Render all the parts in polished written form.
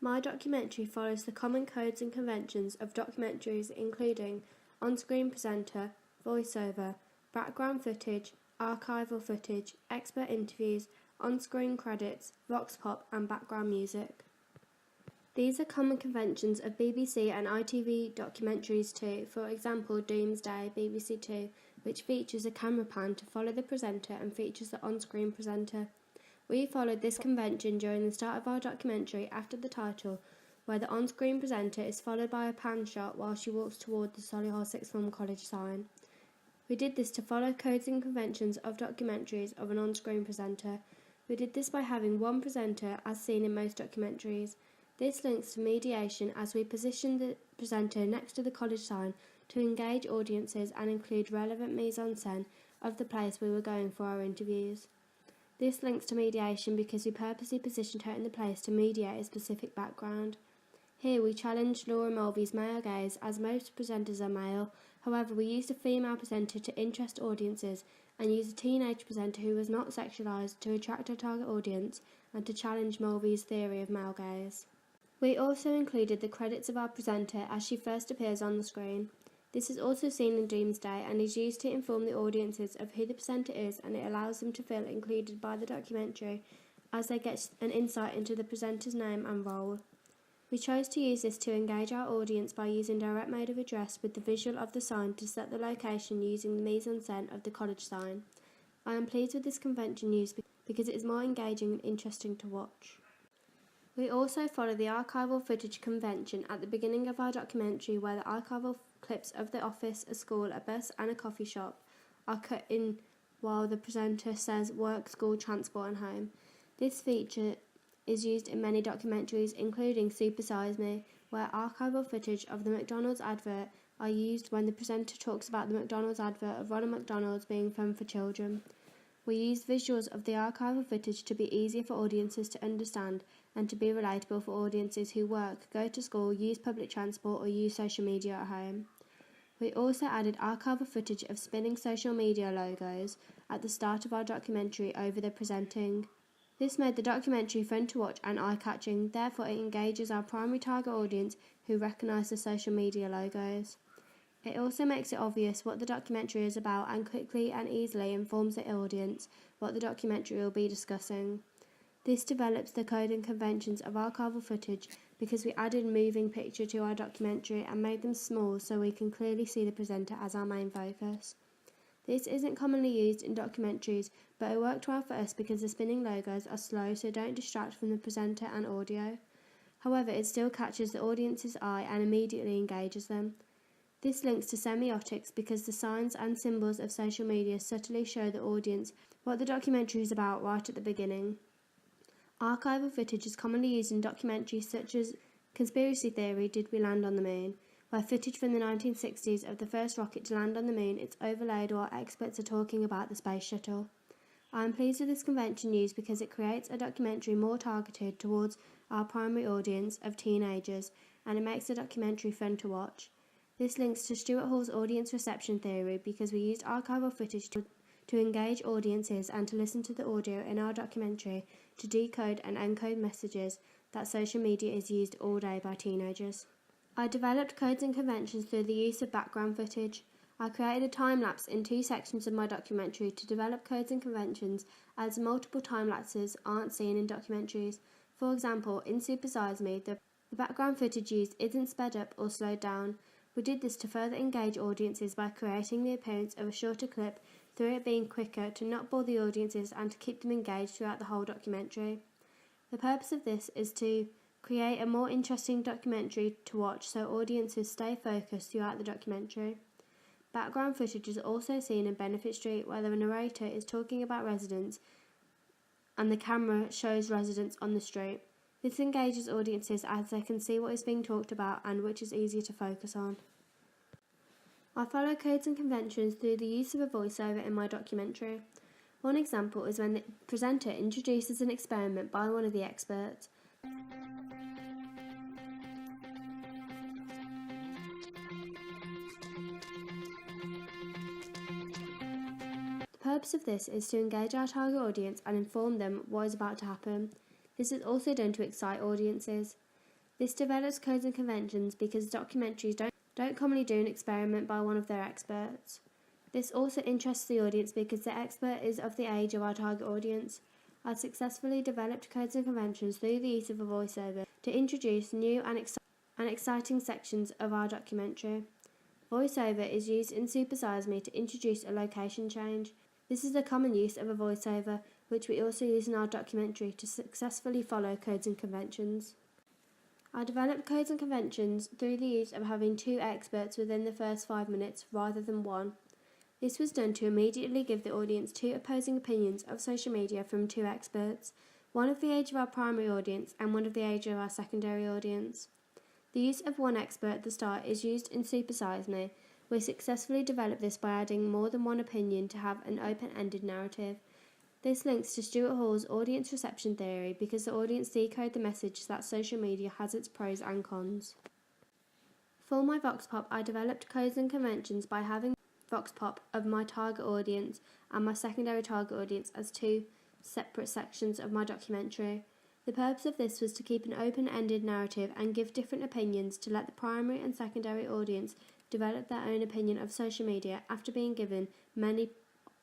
My documentary follows the common codes and conventions of documentaries, including on-screen presenter, voiceover, background footage, archival footage, expert interviews, on-screen credits, vox pop and background music. These are common conventions of BBC and ITV documentaries too, for example Doomsday, BBC Two, which features a camera pan to follow the presenter and features the on-screen presenter. We followed this convention during the start of our documentary after the title, where the on-screen presenter is followed by a pan shot while she walks toward the Solihull Sixth Form College sign. We did this to follow codes and conventions of documentaries of an on-screen presenter. We did this by having one presenter as seen in most documentaries. This links to mediation as we position the presenter next to the college sign to engage audiences and include relevant mise-en-scène of the place we were going for our interviews. This links to mediation because we purposely positioned her in the place to mediate a specific background. Here we challenged Laura Mulvey's male gaze as most presenters are male, however we used a female presenter to interest audiences and used a teenage presenter who was not sexualised to attract our target audience and to challenge Mulvey's theory of male gaze. We also included the credits of our presenter as she first appears on the screen. This is also seen in Doomsday and is used to inform the audiences of who the presenter is, and it allows them to feel included by the documentary as they get an insight into the presenter's name and role. We chose to use this to engage our audience by using direct mode of address with the visual of the sign to set the location using the mise-en-scène of the college sign. I am pleased with this convention use because it is more engaging and interesting to watch. We also follow the archival footage convention at the beginning of our documentary, where the archival clips of the office, a school, a bus and a coffee shop are cut in while the presenter says work, school, transport and home. This feature is used in many documentaries, including Super Size Me, where archival footage of the McDonald's advert are used when the presenter talks about the McDonald's advert of Ronald McDonald's being fun for children. We used visuals of the archival footage to be easier for audiences to understand and to be relatable for audiences who work, go to school, use public transport or use social media at home. We also added archival footage of spinning social media logos at the start of our documentary over the presenting. This made the documentary fun to watch and eye-catching, therefore it engages our primary target audience who recognise the social media logos. It also makes it obvious what the documentary is about and quickly and easily informs the audience what the documentary will be discussing. This develops the code and conventions of archival footage because we added a moving picture to our documentary and made them small so we can clearly see the presenter as our main focus. This isn't commonly used in documentaries, but it worked well for us because the spinning logos are slow so don't distract from the presenter and audio. However, it still catches the audience's eye and immediately engages them. This links to semiotics because the signs and symbols of social media subtly show the audience what the documentary is about right at the beginning. Archival footage is commonly used in documentaries such as Conspiracy Theory, Did We Land on the Moon?, where footage from the 1960s of the first rocket to land on the moon is overlaid while experts are talking about the space shuttle. I am pleased with this convention use because it creates a documentary more targeted towards our primary audience of teenagers and it makes the documentary fun to watch. This links to Stuart Hall's audience reception theory because we used archival footage to engage audiences and to listen to the audio in our documentary to decode and encode messages that social media is used all day by teenagers. I developed codes and conventions through the use of background footage. I created a time-lapse in 2 sections of my documentary to develop codes and conventions as multiple time-lapses aren't seen in documentaries. For example, in Super Size Me, the background footage used isn't sped up or slowed down. We did this to further engage audiences by creating the appearance of a shorter clip through it being quicker to not bore the audiences and to keep them engaged throughout the whole documentary. The purpose of this is to create a more interesting documentary to watch so audiences stay focused throughout the documentary. Background footage is also seen in Benefit Street where the narrator is talking about residents and the camera shows residents on the street. This engages audiences as they can see what is being talked about and which is easier to focus on. I follow codes and conventions through the use of a voiceover in my documentary. One example is when the presenter introduces an experiment by one of the experts. The purpose of this is to engage our target audience and inform them what is about to happen. This is also done to excite audiences. This develops codes and conventions because documentaries don't commonly do an experiment by one of their experts. This also interests the audience because the expert is of the age of our target audience. I've successfully developed codes and conventions through the use of a voiceover to introduce new and exciting sections of our documentary. Voiceover is used in Super Size Me to introduce a location change. This is a common use of a voiceover, which we also use in our documentary to successfully follow codes and conventions. I developed codes and conventions through the use of having 2 experts within the first 5 minutes rather than 1. This was done to immediately give the audience 2 opposing opinions of social media from 2 experts, one of the age of our primary audience and one of the age of our secondary audience. The use of 1 expert at the start is used in Super Size Me. We successfully developed this by adding more than 1 opinion to have an open-ended narrative. This links to Stuart Hall's audience reception theory because the audience decode the message that social media has its pros and cons. For my Vox Pop, I developed codes and conventions by having Vox Pop of my target audience and my secondary target audience as 2 separate sections of my documentary. The purpose of this was to keep an open-ended narrative and give different opinions to let the primary and secondary audience develop their own opinion of social media after being given many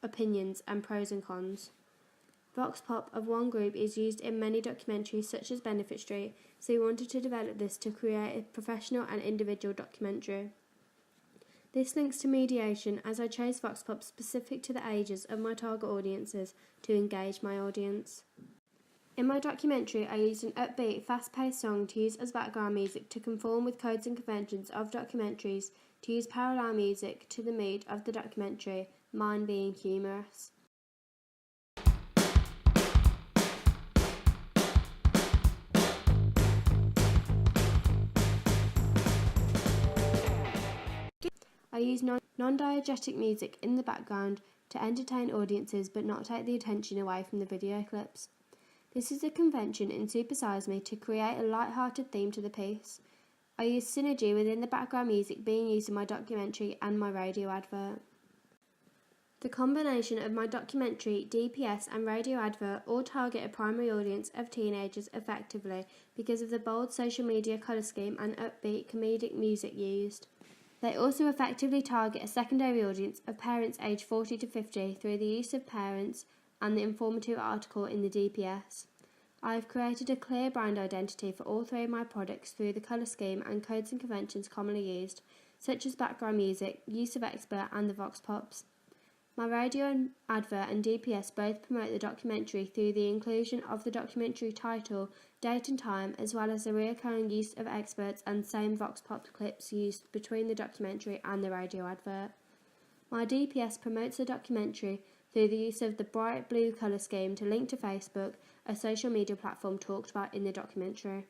opinions and pros and cons. Vox Pop of one group is used in many documentaries such as Benefit Street, so we wanted to develop this to create a professional and individual documentary. This links to mediation as I chose Vox Pop specific to the ages of my target audiences to engage my audience. In my documentary, I used an upbeat, fast-paced song to use as background music to conform with codes and conventions of documentaries, to use parallel music to the mood of the documentary, mine being humorous. I use non-diegetic music in the background to entertain audiences but not take the attention away from the video clips. This is a convention in Super Size Me to create a light-hearted theme to the piece. I use synergy within the background music being used in my documentary and my radio advert. The combination of my documentary, DPS and radio advert all target a primary audience of teenagers effectively because of the bold social media colour scheme and upbeat comedic music used. They also effectively target a secondary audience of parents aged 40 to 50 through the use of parents and the informative article in the DPS. I have created a clear brand identity for all 3 of my products through the colour scheme and codes and conventions commonly used, such as background music, use of expert and the Vox Pops. My radio and advert and DPS both promote the documentary through the inclusion of the documentary title, date and time, as well as the recurring use of experts and same Vox Pop clips used between the documentary and the radio advert. My DPS promotes the documentary through the use of the bright blue colour scheme to link to Facebook, a social media platform talked about in the documentary.